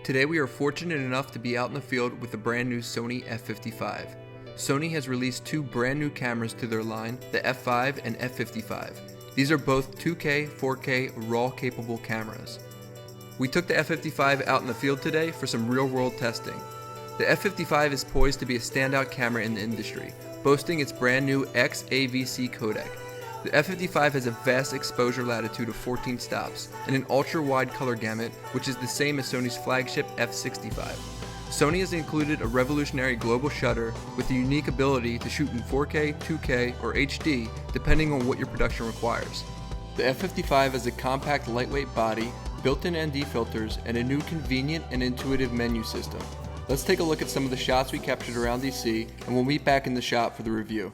Today we are fortunate enough to be out in the field with the brand new Sony F55. Sony has released two brand new cameras to their line, the F5 and F55. These are both 2K, 4K, RAW capable cameras. We took the F55 out in the field today for some real-world testing. The F55 is poised to be a standout camera in the industry, boasting its brand new XAVC codec. The F55 has a vast exposure latitude of 14 stops and an ultra-wide color gamut, which is the same as Sony's flagship F65. Sony has included a revolutionary global shutter with the unique ability to shoot in 4K, 2K, or HD, depending on what your production requires. The F55 has a compact, lightweight body, built-in ND filters, and a new convenient and intuitive menu system. Let's take a look at some of the shots we captured around DC, and we'll meet back in the shop for the review.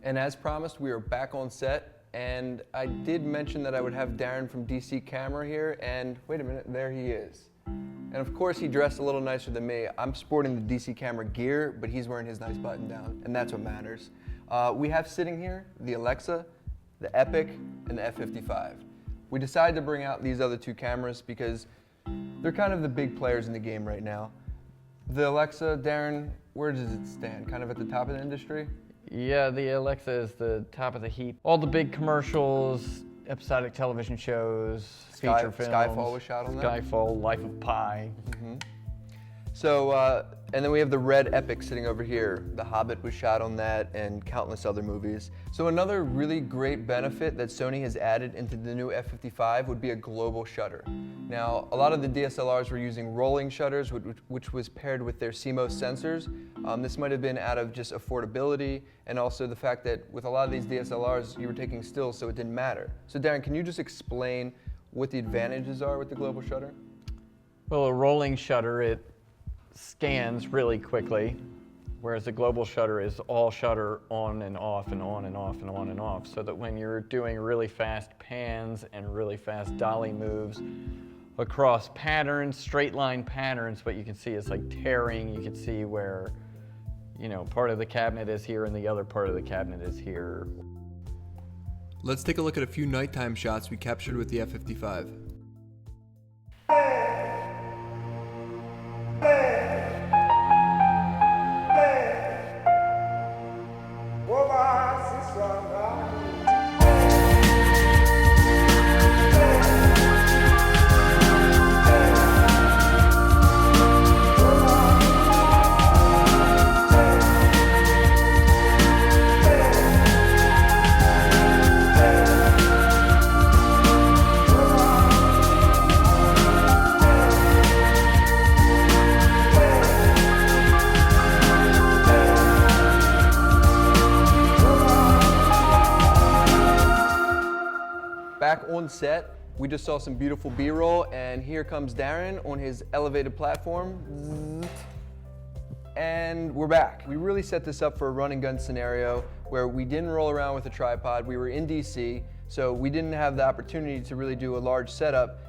And as promised, we are back on set, and I did mention that I would have Darren from DC Camera here, and wait a minute, there he is. And of course, he dressed a little nicer than me. I'm sporting the DC Camera gear, but he's wearing his nice button down, and that's what matters. We have sitting here the Alexa, the Epic, and the F55. We decided to bring out these other two cameras because they're kind of the big players in the game right now. The Alexa, Darren, where does it stand? Kind of at the top of the industry? Yeah, the Alexa is the top of the heap. All the big commercials, episodic television shows, feature films. Skyfall was shot on that? Skyfall, Life of Pi. Mm-hmm. So, and then we have the Red Epic sitting over here. The Hobbit was shot on that and countless other movies. So another really great benefit that Sony has added into the new F55 would be a global shutter. Now, a lot of the DSLRs were using rolling shutters, which was paired with their CMOS sensors. This might have been out of just affordability and also the fact that with a lot of these DSLRs, you were taking stills, so it didn't matter. So Darren, can you just explain what the advantages are with the global shutter? Well, a rolling shutter, it scans really quickly, whereas a global shutter is all shutter on and off and on and off and on and off, so that when you're doing really fast pans and really fast dolly moves across patterns, straight line patterns, what you can see is like tearing. You can see where, you know, part of the cabinet is here and the other part of the cabinet is here. Let's take a look at a few nighttime shots we captured with the F55. Back on set, we just saw some beautiful B-roll, and here comes Darren on his elevated platform. And we're back. We really set this up for a run and gun scenario where we didn't roll around with a tripod. We were in DC, so we didn't have the opportunity to really do a large setup.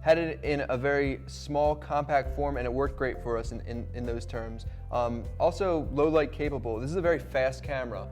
had it in a very small, compact form, and it worked great for us in those terms. Also, low light capable. This is a very fast camera.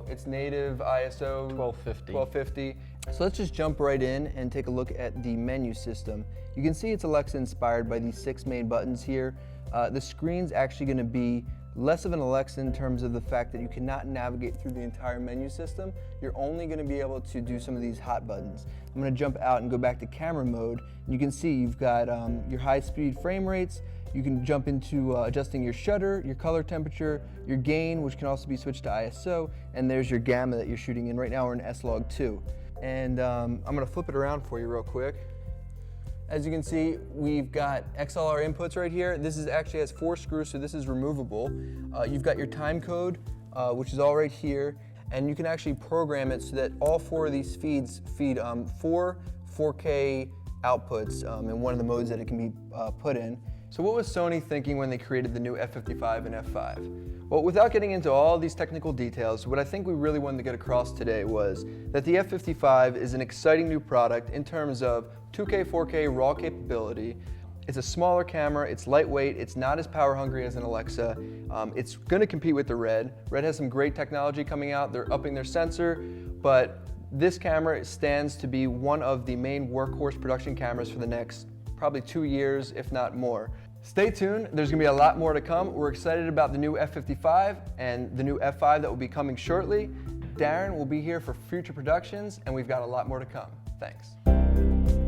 It's native ISO 1250. So let's just jump right in and take a look at the menu system. You can see it's Alexa inspired by these 6 main buttons here. The screen's actually going to be less of an Alexa in terms of the fact that you cannot navigate through the entire menu system. You're only going to be able to do some of these hot buttons. I'm going to jump out and go back to camera mode. And you can see you've got your high-speed frame rates. You can jump into adjusting your shutter, your color temperature, your gain, which can also be switched to ISO, and there's your gamma that you're shooting in. Right now we're in S-Log 2. And I'm going to flip it around for you real quick. As you can see, we've got XLR inputs right here. This actually has 4 screws, so this is removable. You've got your time code, which is all right here, and you can actually program it so that all 4 of these feeds feed 4 4K outputs in one of the modes that it can be put in. So what was Sony thinking when they created the new F55 and F5? Well, without getting into all these technical details, what I think we really wanted to get across today was that the F55 is an exciting new product in terms of 2K, 4K raw capability. It's a smaller camera, it's lightweight, it's not as power hungry as an Alexa. It's going to compete with the Red. Red has some great technology coming out, they're upping their sensor, but this camera stands to be one of the main workhorse production cameras for the next probably 2 years, if not more. Stay tuned, there's going to be a lot more to come. We're excited about the new F55 and the new F5 that will be coming shortly. Darren will be here for future productions, and we've got a lot more to come. Thanks.